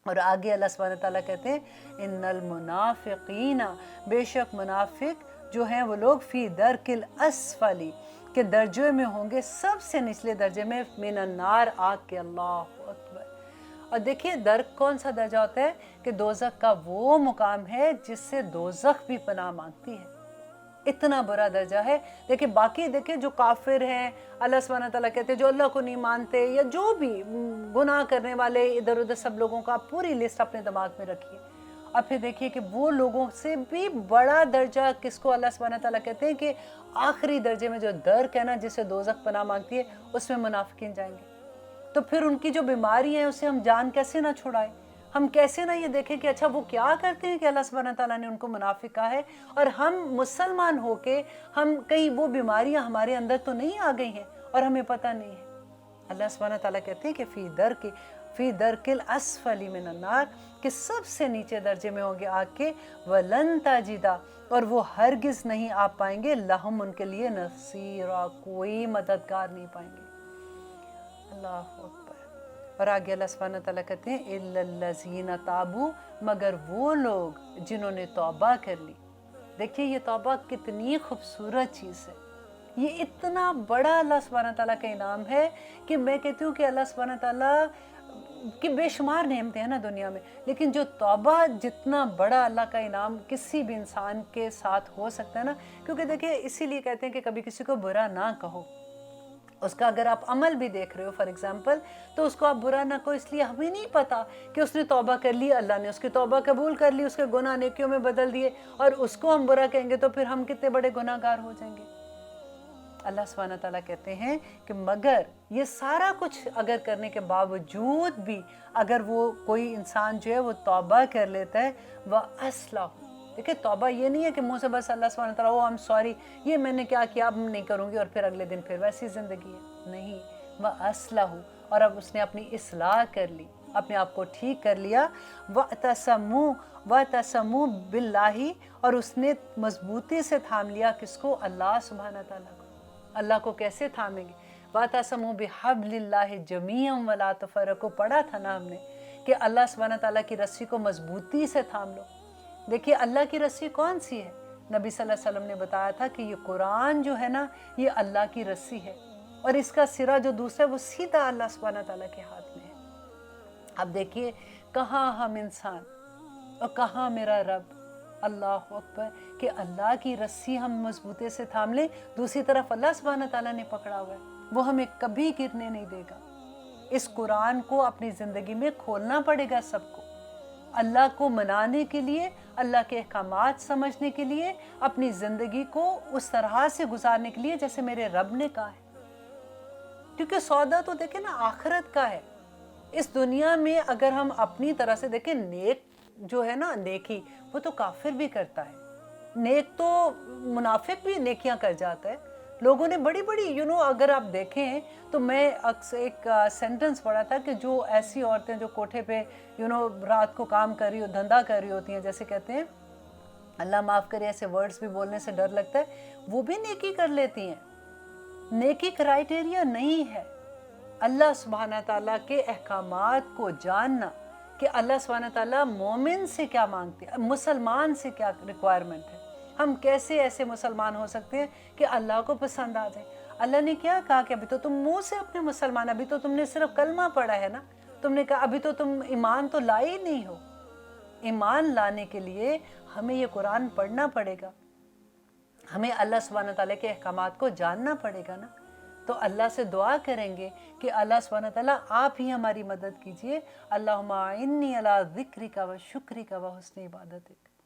اور آگے اللہ سبحانہ تعالیٰ کہتے ہیں اِنَّ الْمُنَافِقِينَ، بے شک منافق جو ہیں وہ لوگ فی درک الاسفلی، کہ درجے میں ہوں گے سب سے نچلے درجے میں، من النار، آگ کے۔ اللہ اکبر۔ اور دیکھیے درک کون سا درجہ ہوتا ہے کہ دوزخ کا وہ مقام ہے جس سے دوزخ بھی پناہ مانگتی ہے، اتنا برا درجہ ہے۔ دیکھیں باقی دیکھیں جو کافر ہیں، اللہ سبحانہ تعالیٰ کہتے ہیں جو اللہ کو نہیں مانتے یا جو بھی گناہ کرنے والے ادھر ادھر سب لوگوں کا پوری لسٹ اپنے دماغ میں رکھیے، اور پھر دیکھیے کہ وہ لوگوں سے بھی بڑا درجہ کس کو اللہ سبحانہ تعالیٰ کہتے ہیں کہ آخری درجے میں جو درک ہے نا جس سے دوزخ پناہ مانگتی ہے، اس میں منافقین جائیں گے۔ تو پھر ان کی جو بیماری ہے اسے ہم جان کیسے نہ چھڑائیں، ہم کیسے نہ یہ دیکھیں کہ اچھا وہ کیا کرتے ہیں کہ اللہ سبحانہ تعالیٰ نے ان کو منافق کہا ہے، اور ہم مسلمان ہو کے ہم کہیں وہ بیماریاں ہمارے اندر تو نہیں آ گئی ہیں اور ہمیں پتہ نہیں ہے۔ اللہ سبحانہ تعالیٰ کہتے ہیں کہ فی درک الاسفل من النار، کہ سب سے نیچے درجے میں ہوں گے آگ کے، وَلَن تَجِدَ، اور وہ ہرگز نہیں آ پائیں گے، لہم ان کے لیے، نصیرا، کوئی مددگار نہیں پائیں گے۔ اللہ اکبر۔ اور آگے اللہ سبحانہ تعالیٰ کہتے ہیں إِلَّا الَّذِينَ تَابُوا، مگر وہ لوگ جنہوں نے توبہ کر لی۔ دیکھیے یہ توبہ کتنی خوبصورت چیز ہے، یہ اتنا بڑا اللہ سبحانہ تعالیٰ کا انعام ہے کہ میں کہتی ہوں کہ اللہ سبحانہ تعالیٰ کی بے شمار نعمتیں ہیں نا دنیا میں، لیکن جو توبہ جتنا بڑا اللہ کا انعام کسی بھی انسان کے ساتھ ہو سکتا ہے نا، کیونکہ دیکھیے اسی لیے کہتے ہیں کہ کبھی کسی کو برا نہ کہو، اس کا اگر آپ عمل بھی دیکھ رہے ہو فار ایگزامپل، تو اس کو آپ برا نہ کہو، اس لیے ہمیں نہیں پتا کہ اس نے توبہ کر لی، اللہ نے اس کی توبہ قبول کر لی، اس کے گناہ نیکیوں میں بدل دیے، اور اس کو ہم برا کہیں گے تو پھر ہم کتنے بڑے گناہ گار ہو جائیں گے۔ اللہ سبحانہ تعالیٰ کہتے ہیں کہ مگر یہ سارا کچھ اگر کرنے کے باوجود بھی اگر وہ کوئی انسان جو ہے وہ توبہ کر لیتا ہے، وَأَصْلَحُ، دیکھیں توبہ یہ نہیں ہے کہ منہ سے بس اللہ سبحانہ تعالیٰ او I'm sorry یہ میں نے کیا کیا اب نہیں کروں گی، اور پھر اگلے دن پھر ویسی زندگی ہے، نہیں، وَأَصْلَحُ، اور اب اس نے اپنی اصلاح کر لی، اپنے آپ کو ٹھیک کر لیا، وَاعْتَصَمُوا بِاللَّهِ، اور اس نے مضبوطی سے تھام لیا کس کو؟ اللہ سبحانہ تعالیٰ کو۔ اللہ کو کیسے تھامیں گے؟ وَاعْتَصَمُوا بِحَبْلِ اللَّهِ جَمِيعًا وَلَا تَفَرَّقُوا، پڑھا تھا نا ہم نے کہ اللہ سبحانہ تعالیٰ کی رسی کو مضبوطی سے تھام لو۔ دیکھیے اللہ کی رسی کون سی ہے؟ نبی صلی اللہ علیہ وسلم نے بتایا تھا کہ یہ قرآن جو ہے نا یہ اللہ کی رسی ہے، اور اس کا سرا جو دوسرا ہے وہ سیدھا اللہ سبحانہ تعالیٰ کے ہاتھ میں ہے۔ اب دیکھیے کہاں ہم انسان اور کہاں میرا رب، اللہ اکبر، کہ اللہ کی رسی ہم مضبوطی سے تھام لیں، دوسری طرف اللہ سبحانہ تعالیٰ نے پکڑا ہوا ہے، وہ ہمیں کبھی گرنے نہیں دے گا۔ اس قرآن کو اپنی زندگی میں کھولنا پڑے گا سب کو، اللہ کو منانے کے لیے، اللہ کے احکامات سمجھنے کے لیے، اپنی زندگی کو اس طرح سے گزارنے کے لیے جیسے میرے رب نے کہا ہے، کیونکہ سودا تو دیکھیں نا آخرت کا ہے۔ اس دنیا میں اگر ہم اپنی طرح سے دیکھیں، نیک جو ہے نا نیکی وہ تو کافر بھی کرتا ہے، نیک تو منافق بھی نیکیاں کر جاتا ہے۔ لوگوں نے بڑی بڑی اگر آپ دیکھیں تو میں اکثر ایک سینٹنس پڑھا تھا کہ جو ایسی عورتیں جو کوٹھے پہ رات کو کام کر رہی ہو، دھندا کر رہی ہوتی ہیں، جیسے کہتے ہیں اللہ معاف کرے ایسے ورڈز بھی بولنے سے ڈر لگتا ہے، وہ بھی نیکی کر لیتی ہیں۔ نیکی کرائیٹیریا نہیں ہے، اللہ سبحانہ تعالیٰ کے احکامات کو جاننا کہ اللہ سبحانہ تعالیٰ مومن سے کیا مانگتے ہیں، مسلمان سے کیا ریکوائرمنٹ ہے، ہم کیسے ایسے مسلمان ہو سکتے ہیں کہ اللہ کو پسند آ جائے۔ اللہ نے کیا کہا کہ ابھی تو تم منہ سے اپنے مسلمان، ابھی تو تم نے صرف کلمہ پڑھا ہے نا، تم نے کہا ابھی تو تم ایمان تو لائے ہی نہیں ہو۔ ایمان لانے کے لیے ہمیں یہ قرآن پڑھنا پڑے گا، ہمیں اللہ سبحانہ تعالیٰ کے احکامات کو جاننا پڑے گا نا، تو اللہ سے دعا کریں گے کہ اللہ سبحانہ تعالیٰ آپ ہی ہماری مدد کیجئے۔ اللہم اعنی علی ذکرک و شکرک و حسن عبادتک۔